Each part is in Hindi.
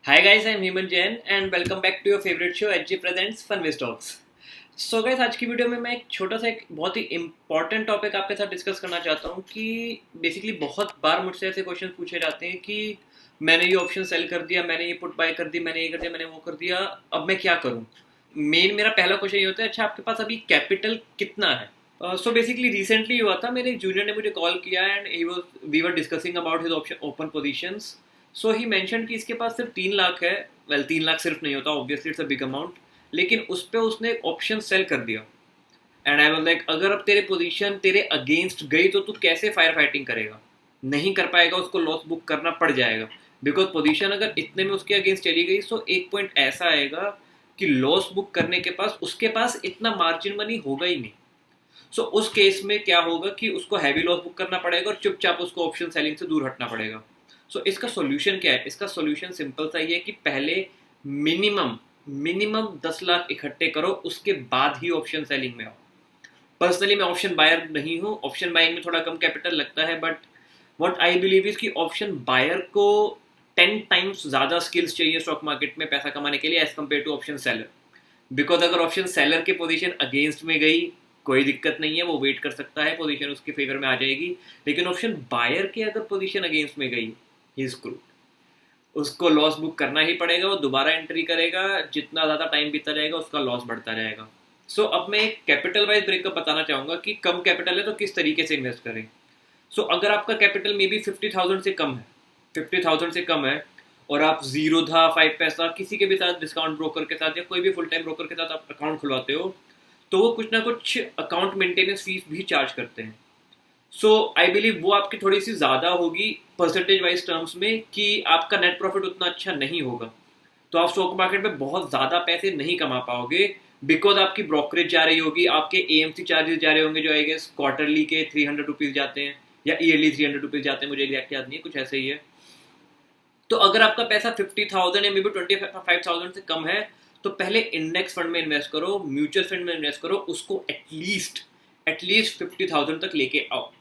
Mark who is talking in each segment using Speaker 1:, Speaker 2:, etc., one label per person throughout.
Speaker 1: Hi guys, I'm Heman Jain and welcome back to your favorite show HG Presents Funways Talks. So guys आज की वीडियो में मैं एक छोटा सा एक बहुत ही इम्पॉर्टेंट टॉपिक आपके साथ डिस्कस करना चाहता हूँ कि बेसिकली बहुत बार मुझसे ऐसे क्वेश्चन पूछे जाते हैं कि मैंने ये ऑप्शन सेल कर दिया, मैंने ये पुट बाय कर दी, मैंने ये कर दिया, मैंने वो कर दिया, अब मैं क्या करूँ। मेन मेरा पहला क्वेश्चन ये होता है, अच्छा आपके पास अभी कैपिटल कितना है। सो बेसिकली रिसेंटली हुआ था, मेरे एक जूनियर ने मुझे कॉल किया and we were discussing about his option open positions. So he mention कि इसके पास सिर्फ 3 लाख है। वेल 3 लाख सिर्फ नहीं होता, obviously it's a big amount, लेकिन उस पर उसने एक ऑप्शन सेल कर दिया। एंड आई वाज लाइक अगर अब तेरे पोजीशन तेरे अगेंस्ट गई तो तू कैसे फायर फाइटिंग करेगा, नहीं कर पाएगा, उसको लॉस बुक करना पड़ जाएगा। बिकॉज पोजीशन अगर इतने में उसके अगेंस्ट चली गई तो एक पॉइंट ऐसा आएगा कि लॉस बुक करने के पास उसके पास इतना मार्जिन मनी होगा ही नहीं। सो उस केस में क्या होगा कि उसको हैवी लॉस बुक करना पड़ेगा और चुपचाप उसको ऑप्शन सेलिंग से दूर हटना पड़ेगा। सो इसका सॉल्यूशन क्या है? इसका सॉल्यूशन सिंपल सा ही है कि पहले मिनिमम मिनिमम 10 लाख इकट्ठे करो, उसके बाद ही ऑप्शन सेलिंग में आओ। पर्सनली मैं ऑप्शन बायर नहीं हूँ, ऑप्शन बाइंग में थोड़ा कम कैपिटल लगता है, but what I believe is कि ऑप्शन बायर को 10 टाइम्स ज़्यादा स्किल्स चाहिए स्टॉक मार्केट में पैसा कमाने के लिए as compare to option seller. Because अगर ऑप्शन सेलर की पोजीशन अगेंस्ट में गई कोई दिक्कत नहीं है, वो वेट कर सकता है, पोजीशन उसके फेवर में आ जाएगी। लेकिन ऑप्शन बायर की अगर पोजीशन अगेंस्ट में गई, ही इज स्क्रूड। उसको लॉस बुक करना ही पड़ेगा, वो दोबारा एंट्री करेगा, जितना ज़्यादा टाइम बीतता जाएगा उसका लॉस बढ़ता रहेगा। अब मैं एक कैपिटल वाइज ब्रेकअप बताना चाहूँगा कि कम कैपिटल है तो किस तरीके से इन्वेस्ट करें। अगर आपका कैपिटल मे बी 50,000 से कम है, 50,000 से कम है, और आप जीरो था 5 पैसा किसी के भी साथ डिस्काउंट ब्रोकर के साथ या कोई भी फुल टाइम ब्रोकर के साथ आप अकाउंट खुलवाते हो, तो वो कुछ ना कुछ अकाउंट मेंटेनेंस फीस भी चार्ज करते हैं। आई बिलीव वो आपकी थोड़ी सी ज़्यादा होगी परसेंटेज वाइज टर्म्स में, कि आपका नेट प्रॉफिट उतना अच्छा नहीं होगा, तो आप स्टॉक मार्केट में बहुत ज़्यादा पैसे नहीं कमा पाओगे। बिकॉज आपकी ब्रोकरेज जा रही होगी, आपके एएमसी चार्जेस जा रहे होंगे जो आई गेस क्वार्टरली के 300 रुपीज़ जाते हैं या ईयरली 300 रुपीज़ जाते हैं, मुझे एग्जैक्ट याद नहीं है, कुछ ऐसे ही है। तो अगर आपका पैसा 50,000 या मे बी 25,000 से कम है, तो पहले इंडेक्स फंड में इन्वेस्ट करो, म्यूचुअल फंड में इन्वेस्ट करो, उसको एटलीस्ट 50,000 तक लेके आओ,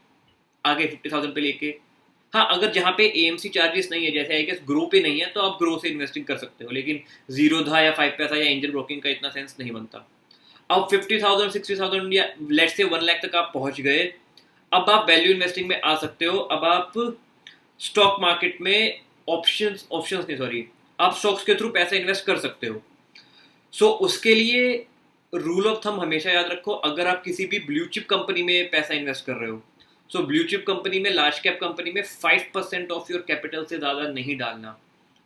Speaker 1: आगे 50,000 पे लेके। हाँ, अगर जहाँ पे एएमसी चार्जेस नहीं है, जैसे आई गेस ग्रो पे नहीं है, तो आप ग्रो से इन्वेस्टिंग कर सकते हो, लेकिन जीरो था या 5 पैसा या एंजल ब्रोकिंग का इतना सेंस नहीं बनता। अब 50,000 60,000 या लेट से 1 लाख तक आप पहुंच गए, अब आप वैल्यू इन्वेस्टिंग में आ सकते हो। अब आप स्टॉक मार्केट में ऑप्शंस ऑप्शंस नहीं सॉरी आप स्टॉक्स के थ्रू पैसा इन्वेस्ट कर सकते हो। उसके लिए रूल ऑफ थंब हमेशा याद रखो, अगर आप किसी भी ब्लू चिप कंपनी में पैसा इन्वेस्ट कर रहे हो, ब्लू चिप कंपनी में, लार्ज कैप कंपनी में 5% ऑफ योर कैपिटल से ज़्यादा नहीं डालना।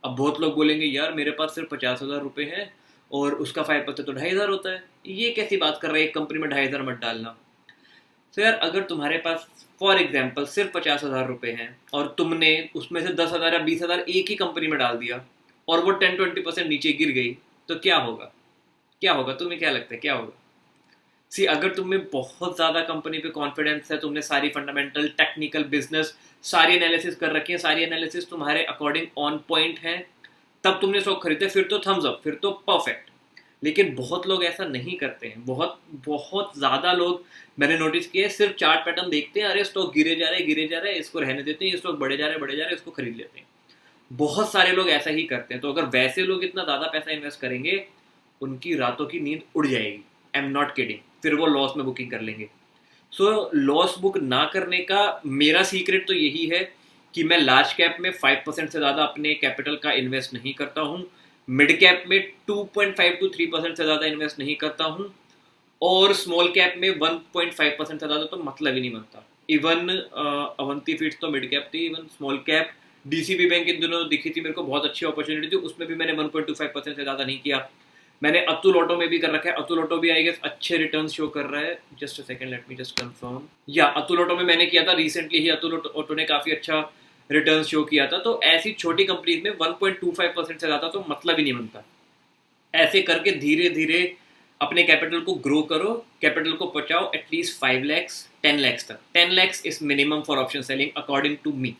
Speaker 1: अब बहुत लोग बोलेंगे यार मेरे पास सिर्फ 50,000 रुपये हैं और उसका 5% तो 2,500 होता है, ये कैसी बात कर रहे हैं, एक कंपनी में 2,500 मत डालना। यार अगर तुम्हारे पास फॉर एग्जाम्पल सिर्फ 50,000 रुपये हैं और तुमने उसमें से 10,000 या 20,000 एक ही कंपनी में डाल दिया और वो 10-20% नीचे गिर गई, तो क्या होगा? क्या होगा? तुम्हें क्या लगता है क्या होगा? अगर तुम्हें बहुत ज़्यादा कंपनी पे कॉन्फिडेंस है, तुमने सारी फंडामेंटल टेक्निकल बिजनेस सारी एनालिसिस कर रखी है, सारी एनालिसिस तुम्हारे अकॉर्डिंग ऑन पॉइंट है, तब तुमने स्टॉक खरीदे, फिर तो थम्स अप, फिर तो परफेक्ट। लेकिन बहुत लोग ऐसा नहीं करते हैं, बहुत बहुत ज़्यादा लोग मैंने नोटिस किया है, सिर्फ चार्ट पैटर्न देखते हैं, अरे स्टॉक गिरे जा रहे हैं, इसको रहने देते हैं, ये स्टॉक बढ़े जा रहे हैं, इसको खरीद लेते हैं। बहुत सारे लोग ऐसा ही करते हैं। तो अगर वैसे लोग इतना ज़्यादा पैसा इन्वेस्ट करेंगे, उनकी रातों की नींद उड़ जाएगी। आई एम नॉट किडिंग, फिर वो लॉस में बुकिंग कर लेंगे। लॉस बुक ना करने का मेरा सीक्रेट तो यही है कि मैं लार्ज कैप में 5% से ज़्यादा अपने कैपिटल का इन्वेस्ट नहीं करता हूँ, मिड कैप में 2.5 to 3% से ज़्यादा इन्वेस्ट नहीं करता हूँ, और स्मॉल कैप में 1.5% से ज़्यादा तो मतलब ही नहीं बनता। इवन अवंती फीड्स तो मिड कैप थी, even small cap DCB bank इन दिनों दिखी थी मेरे को, बहुत अच्छी अपॉर्चुनिटी थी, उसमें भी मैंने 1.25% से ज़्यादा नहीं किया। मैंने अतुल ऑटो में भी कर रखा है, अतुल ऑटो भी आई गेस अच्छे रिटर्न्स शो कर रहा है। Just a second, let me just confirm. या अतुल ऑटो में मैंने किया था रिसेंटली ही, अतुल ऑटो ने काफ़ी अच्छा रिटर्न्स शो किया था। तो ऐसी छोटी कंपनीज में 1.25% से ज़्यादा तो मतलब ही नहीं बनता। ऐसे करके धीरे धीरे अपने कैपिटल को ग्रो करो, कैपिटल को पहुंचाओ एटलीस्ट 5 lakhs 10 lakhs तक। 10 lakhs is minimum for option selling according to me.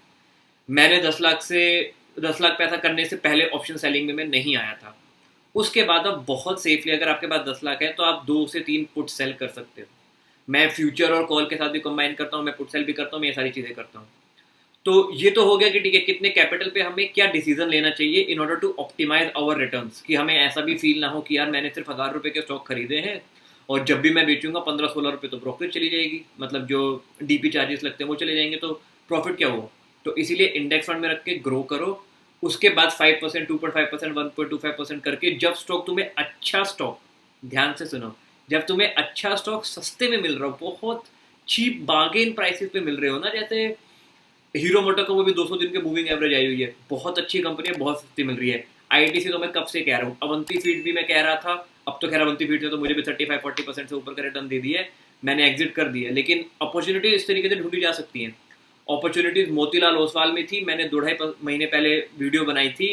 Speaker 1: मैंने 10 लाख पैसा करने से पहले ऑप्शन सेलिंग में मैं नहीं आया था। उसके बाद अब बहुत सेफली अगर आपके पास 10 लाख है तो आप 2 से 3 पुट सेल कर सकते हो। मैं फ्यूचर और कॉल के साथ भी कंबाइन करता हूँ, मैं पुट सेल भी करता हूँ, मैं ये सारी चीज़ें करता हूँ। तो ये तो हो गया कि ठीक है कितने कैपिटल पे हमें क्या डिसीजन लेना चाहिए in order to optimize our returns, कि हमें ऐसा भी फील ना हो कि यार मैंने सिर्फ 1,000 रुपये के स्टॉक खरीदे हैं और जब भी मैं बेचूंगा 15-16 रुपये तो प्रॉफिट चली जाएगी, मतलब जो डीपी चार्जेस लगते हैं वो चले जाएंगे, तो प्रॉफिट क्या हुआ। तो इसीलिए इंडेक्स फंड में रख के ग्रो करो, उसके बाद 5%, 2.5%, 1.25% करके जब स्टॉक तुम्हें अच्छा स्टॉक, ध्यान से सुनो, जब तुम्हें अच्छा स्टॉक सस्ते में मिल रहा हो, बहुत चीप बार्गेन प्राइसेस पे मिल रहे हो ना, जैसे हीरो मोटर का वो भी 200 दिन के मूविंग एवरेज आई हुई है, बहुत अच्छी कंपनी है, बहुत सस्ती मिल रही है। आईटीसी तो मैं कब से कह रहा हूँ, अवंती फीड भी मैं कह रहा था, अब तो खैर अवंती फीड से तो मुझे भी 35-40% से ऊपर का रिटर्न दे दिया है, मैंने एग्जिट कर दिया, लेकिन अपॉर्चुनिटी इस तरीके से ढूंढी जा सकती हैं। अपॉर्चुनिटीज मोतीलाल ओसवाल में थी, मैंने 2.5 महीने पहले वीडियो बनाई थी।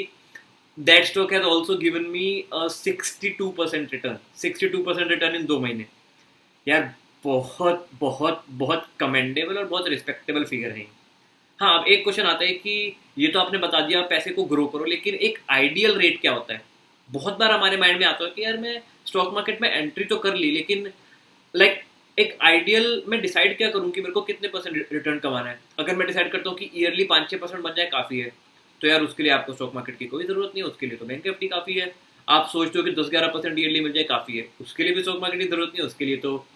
Speaker 1: That stock has also given me 62% return, 62% return in 2 महीने। यार बहुत बहुत बहुत कमेंडेबल और बहुत रिस्पेक्टेबल फिगर है। हाँ, अब एक क्वेश्चन आता है कि ये तो आपने बता दिया पैसे को ग्रो करो, लेकिन एक आइडियल रेट क्या होता है। बहुत बार हमारे माइंड में आता है कि यार मैं स्टॉक मार्केट में एंट्री तो कर ली, लेकिन लाइक एक आइडियल मैं डिसाइड क्या करूँ कि मेरे को कितने परसेंट रिटर्न कमाना है। अगर मैं डिसाइड करता हूँ कि ईयरली 5-6% बन जाए काफ़ी है, तो यार उसके लिए आपको स्टॉक मार्केट की कोई ज़रूरत नहीं है, उसके लिए तो बैंक निफ्टी काफ़ी है। आप सोचते हो कि 10-11% ईयरली मिल जाए काफ़ी है, उसके लिए भी स्टॉक मार्केट की ज़रूरत नहीं है, उसके लिए तो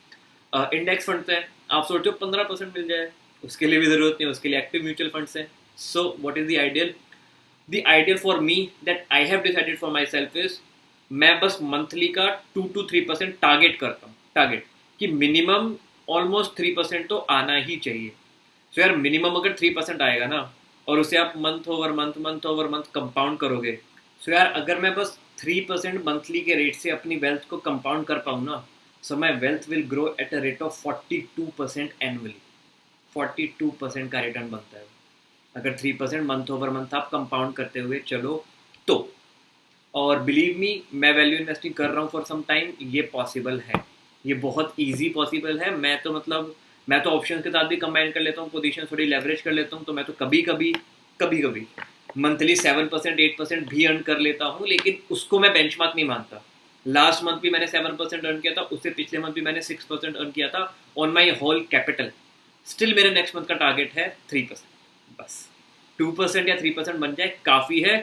Speaker 1: इंडेक्स फंड्स हैं। आप सोचते हो 15% मिल जाए, उसके लिए भी ज़रूरत नहीं है, उसके लिए एक्टिव म्यूचुअल फंड्स हैं। So what is the ideal? The ideal for me that I have decided for my self is, मैं बस मंथली का 2 to 3% टारगेट करता हूँ, टारगेट कि मिनिमम ऑलमोस्ट 3% तो आना ही चाहिए। सो यार मिनिमम अगर 3% आएगा ना, और उसे आप मंथ ओवर मंथ कंपाउंड करोगे, सो यार अगर मैं बस 3% मंथली के रेट से अपनी वेल्थ को कंपाउंड कर पाऊँ ना, so my wealth will grow at a rate of 42% annually. 42% का रिटर्न बनता है अगर 3% मंथ ओवर मंथ आप कंपाउंड करते हुए चलो तो। और बिलीव मी, मैं वैल्यू इन्वेस्टिंग कर रहा हूँ फॉर सम टाइम, ये पॉसिबल है, ये बहुत इजी पॉसिबल है। मैं तो मतलब मैं तो ऑप्शन के साथ भी कंबाइन कर लेता हूँ, पोजीशन थोड़ी लेवरेज कर लेता हूँ, तो मैं तो कभी कभी मंथली 7% 8% भी अर्न कर लेता हूँ, लेकिन उसको मैं बेंचमार्क नहीं मानता। लास्ट मंथ भी मैंने 7% अर्न किया था, उससे पिछले मंथ भी मैंने 6% अर्न किया था on my whole capital. Still मेरे नेक्स्ट मंथ का टारगेट है 3%, बस 2% या 3% बन जाए काफ़ी है।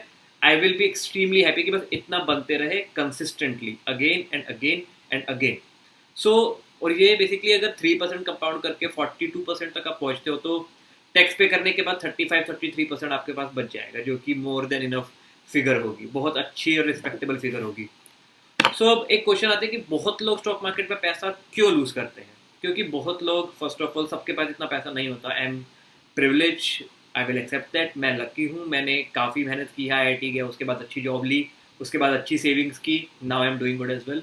Speaker 1: I will be extremely happy कि बस इतना बनते रहे consistently again and again and again. So और ये बेसिकली अगर 3% कंपाउंड करके 42% तक आप पहुंचते हो, तो टैक्स पे करने के बाद 35-33% आपके पास बच जाएगा, जो कि मोर देन इनफ फिगर होगी, बहुत अच्छी और रिस्पेक्टेबल फिगर होगी। सो अब एक क्वेश्चन आता है कि बहुत लोग स्टॉक मार्केट में पैसा क्यों लूज करते हैं। क्योंकि बहुत लोग, फर्स्ट ऑफ ऑल सबके पास इतना पैसा नहीं होता। I am privilege, I will accept that, मैं लकी हूँ, मैंने काफ़ी मेहनत की है, IIT गया, उसके बाद अच्छी जॉब ली, उसके बाद अच्छी सेविंग्स की, now I am doing good as well.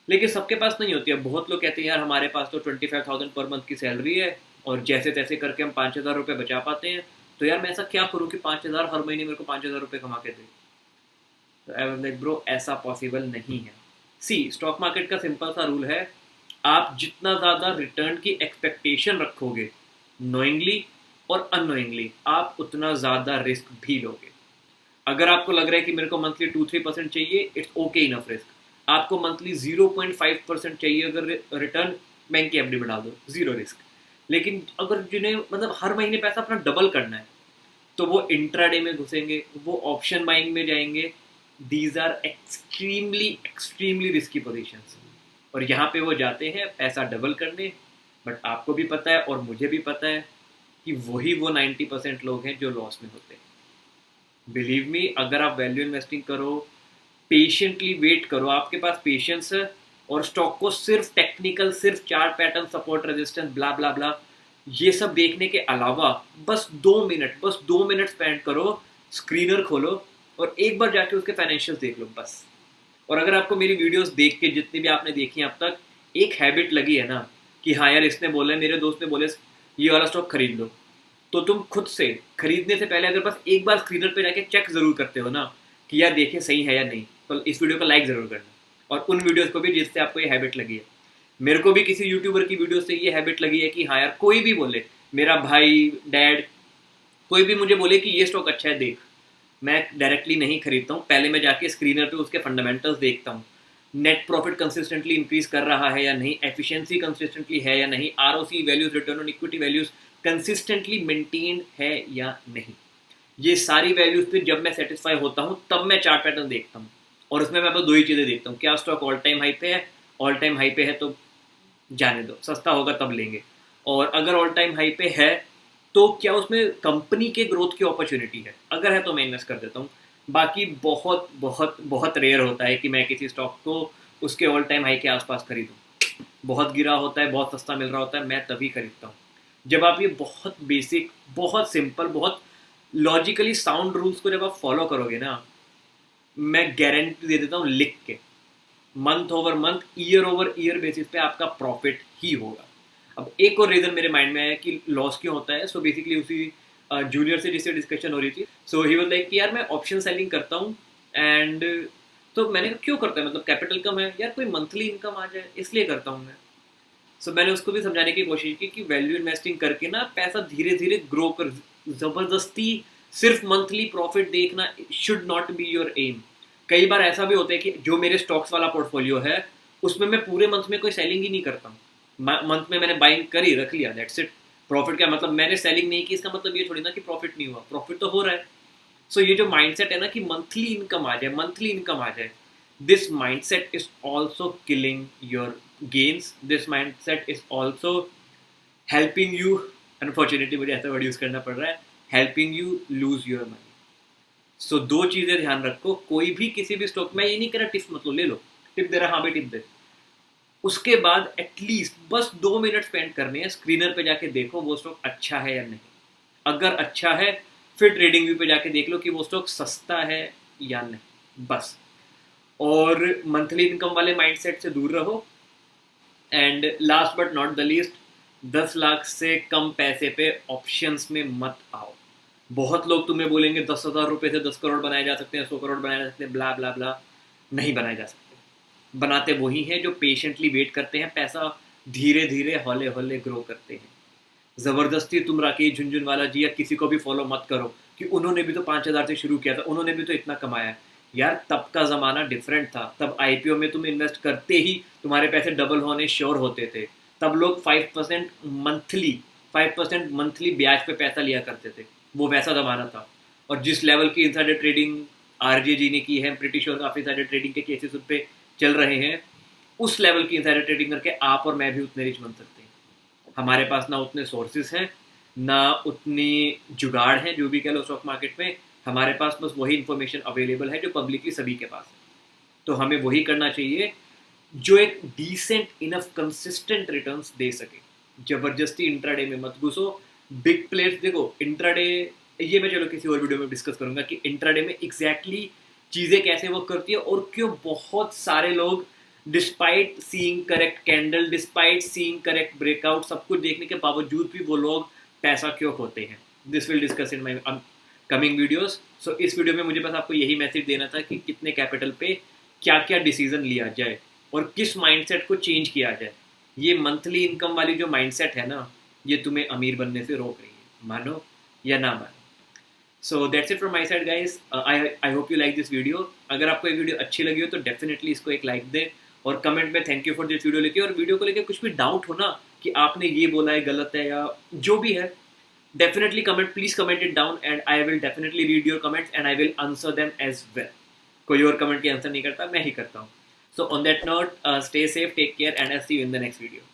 Speaker 1: लेकिन सबके पास नहीं होती है। बहुत लोग कहते हैं यार हमारे पास तो 25,000 पर मंथ की सैलरी है और जैसे तैसे करके हम 5,000 रुपये बचा पाते हैं, तो यार मैं ऐसा क्या करूँ कि 5,000 हर महीने मेरे को 5,000 रुपये कमा के दे। तो आई वाज लाइक ब्रो, ऐसा पॉसिबल नहीं है। सी, स्टॉक मार्केट का सिंपल सा रूल है, आप जितना ज़्यादा रिटर्न की एक्सपेक्टेशन रखोगे नोइंगली और अननोइंगली, आप उतना ज़्यादा रिस्क भी लोगे। अगर आपको लग रहा है कि मेरे को मंथली 2-3% चाहिए, इट्स ओके इनफ रिस्क। आपको मंथली 0.5% चाहिए अगर रिटर्न, बैंक की एफडी बढ़ा दो, जीरो रिस्क। लेकिन अगर जिन्हें मतलब हर महीने पैसा अपना डबल करना है, तो वो इंट्राडे में घुसेंगे, वो ऑप्शन बाइंग में जाएंगे। These are extremely extremely risky positions, और यहाँ पे वो जाते हैं पैसा डबल करने। बट आपको भी पता है और मुझे भी पता है कि वही वो 90% लोग हैं जो लॉस में होते हैं। बिलीव मी, अगर आप वैल्यू इन्वेस्टिंग करो, पेशेंटली वेट करो, आपके पास पेशेंस है, और स्टॉक को सिर्फ टेक्निकल, सिर्फ चार्ट पैटर्न, सपोर्ट रेजिस्टेंस, ब्ला ब्ला ब्ला, ये सब देखने के अलावा बस 2 मिनट स्पेंड करो, स्क्रीनर खोलो और एक बार जाके उसके फाइनेंशियल देख लो बस। और अगर आपको मेरी वीडियोस देख के, जितनी भी आपने देखी अब तक, एक हैबिट लगी है ना कि हाँ यार इसने बोला, मेरे दोस्त ने बोले ये वाला स्टॉक खरीद लो, तो तुम खुद से खरीदने से पहले अगर बस एक बार स्क्रीनर पे जाके चेक जरूर करते हो ना कि यार देखिए सही है या नहीं, तो इस वीडियो को लाइक जरूर करना। और उन वीडियोस को भी जिससे आपको ये हैबिट लगी है। मेरे को भी किसी यूट्यूबर की वीडियो से ये हैबिट लगी है कि हाँ यार, कोई भी बोले, मेरा भाई, डैड, कोई भी मुझे बोले कि ये स्टॉक अच्छा है देख, मैं डायरेक्टली नहीं खरीदता हूँ, पहले मैं जाके स्क्रीनर पे उसके फंडामेंटल्स देखता हूँ। नेट प्रॉफिट कंसिस्टेंटली इंक्रीज कर रहा है या नहीं, एफिशिएंसी कंसिस्टेंटली है या नहीं, ROC values, return on equity values consistently maintain है या नहीं। ये सारी वैल्यूज पे जब मैं सेटिस्फाई होता हूँ तब मैं चार्ट पैटर्न देखता हूँ, और उसमें मैं बस दो ही चीज़ें देखता हूँ, क्या स्टॉक ऑल टाइम हाई पे है, ऑल टाइम हाई पे है तो जाने दो, सस्ता होगा तब लेंगे, और अगर ऑल टाइम हाई पे है तो क्या उसमें कंपनी के ग्रोथ की अपॉर्चुनिटी है, अगर है तो मैं इन्वेस्ट कर देता हूँ। बाकी बहुत बहुत बहुत रेयर होता है कि मैं किसी स्टॉक को उसके ऑल टाइम हाई के आसपास खरीदूँ। बहुत गिरा होता है, बहुत सस्ता मिल रहा होता है, मैं तभी खरीदता हूँ। जब आप ये बहुत बेसिक, बहुत सिंपल, बहुत लॉजिकली साउंड रूल्स को जब आप फॉलो करोगे ना, मैं गारंटी दे देता हूँ लिख के, month over month, year over year basis पे आपका प्रॉफिट ही होगा। अब एक और रीज़न मेरे माइंड में है कि लॉस क्यों होता है। सो बेसिकली उसी जूनियर से जिससे डिस्कशन हो रही थी, सो ही वाज लाइक कि यार मैं ऑप्शन सेलिंग करता हूँ, एंड तो मैंने कहा क्यों करता है, मतलब कैपिटल कम है यार, कोई मंथली इनकम आ जाए इसलिए करता हूँ मैं। सो मैंने उसको भी समझाने की कोशिश की कि वैल्यू इन्वेस्टिंग करके ना पैसा धीरे धीरे ग्रो कर, ज़बरदस्ती सिर्फ मंथली प्रॉफिट देखना should not be your aim. कई बार ऐसा भी होता है कि जो मेरे स्टॉक्स वाला पोर्टफोलियो है उसमें मैं पूरे मंथ में कोई सेलिंग ही नहीं करता हूँ, मंथ में मैंने बाइंग करी, रख लिया, दैट्स इट। प्रॉफिट क्या मतलब, मैंने सेलिंग नहीं की, इसका मतलब ये थोड़ी ना कि प्रॉफिट नहीं हुआ, प्रॉफिट तो हो रहा है। सो ये जो माइंडसेट है ना कि मंथली इनकम आ जाए, मंथली इनकम आ जाए, this mindset is also killing your gains. This mindset is also helping you, unfortunately मुझे ऐसा वर्ड यूज करना पड़ रहा है, helping you lose your money. So दो चीजें ध्यान रखो, कोई भी किसी भी स्टॉक में, ये नहीं कह रहा टिप्स मत लो, ले लो, टिप दे रहा, हाँ भाई टिप दे, उसके बाद एटलीस्ट बस 2 मिनट स्पेंड करने हैं, स्क्रीनर पे जाके देखो वो स्टॉक अच्छा है या नहीं। अगर अच्छा है फिर ट्रेडिंग व्यू पे जाके देख लो कि वो स्टॉक सस्ता है या नहीं, बस। और मंथली इनकम वाले माइंडसेट से दूर रहो। And last but not the least, 10 lakh से कम पैसे पे ऑप्शंस में मत आओ। बहुत लोग तुम्हें बोलेंगे 10,000 रुपये से 10 करोड़ बनाए जा सकते हैं, 100 करोड़ बनाए जा सकते हैं, ब्ला ब्ला ब्ला। नहीं बनाए जा सकते। बनाते वही हैं जो पेशेंटली वेट करते हैं, पैसा धीरे धीरे हौले हौले ग्रो करते हैं। ज़बरदस्ती तुम राकेश झुनझुनवाला जी या किसी को भी फॉलो मत करो कि उन्होंने भी तो 5,000 से शुरू किया था, उन्होंने भी तो इतना कमाया। यार तब का ज़माना डिफरेंट था, तब आईपीओ में तुम इन्वेस्ट करते ही तुम्हारे पैसे डबल होने श्योर होते थे। तब लोग 5% मंथली, 5% मंथली ब्याज पे पैसा लिया करते थे, वो वैसा ज़माना था। और जिस लेवल की इनसाइडर ट्रेडिंग आरजे जी ने की है, प्रीटी श्योर काफ़ी सारे ट्रेडिंग के केसेस उन पर चल रहे हैं, उस लेवल की इनसाइडर ट्रेडिंग करके आप और मैं भी उतने रिच बन सकते हैं। हमारे पास ना उतने सोर्सेज हैं, ना उतनी जुगाड़ है, जो भी कह लो स्टॉक मार्केट में। हमारे पास बस वही इन्फॉर्मेशन अवेलेबल है जो पब्लिकली सभी के पास है। तो हमें वही करना चाहिए जो एक डिसेंट इनफ कंसिस्टेंट रिटर्न्स दे सके। जबरदस्ती इंट्राडे में मत घुसो। बिग प्लेयर्स देखो इंट्राडे, ये मैं चलो किसी और वीडियो में डिस्कस करूंगा कि इंट्राडे में एग्जैक्टली चीज़ें कैसे वर्क करती है, और क्यों बहुत सारे लोग despite seeing correct candle, despite seeing correct breakout, सब कुछ देखने के बावजूद भी वो लोग पैसा क्यों खोते हैं। This will discuss in my coming videos. So इस वीडियो में मुझे बस आपको यही मैसेज देना था कि कितने कैपिटल पे क्या क्या डिसीजन लिया जाए और किस माइंडसेट को चेंज किया जाए। ये मंथली इनकम वाली जो माइंडसेट है ना, ये तुम्हें अमीर बनने से रोक रही है, मानो या ना मानो। So that's it from my side guys. I hope you like this video. अगर आपको ये वीडियो अच्छी लगी हो तो डेफिनेटली इसको एक लाइक दे, और कमेंट में thank you for this video लिखे। और वीडियो को लेकर कुछ भी डाउट हो ना कि आपने ये बोला है गलत है या जो भी है, definitely comment, please comment it down and I will definitely read your comments and I will answer them as well. कोई और कमेंट की आंसर नहीं करता, मैं ही करता हूँ। So on that note, stay safe, take care and I'll see you in the next video.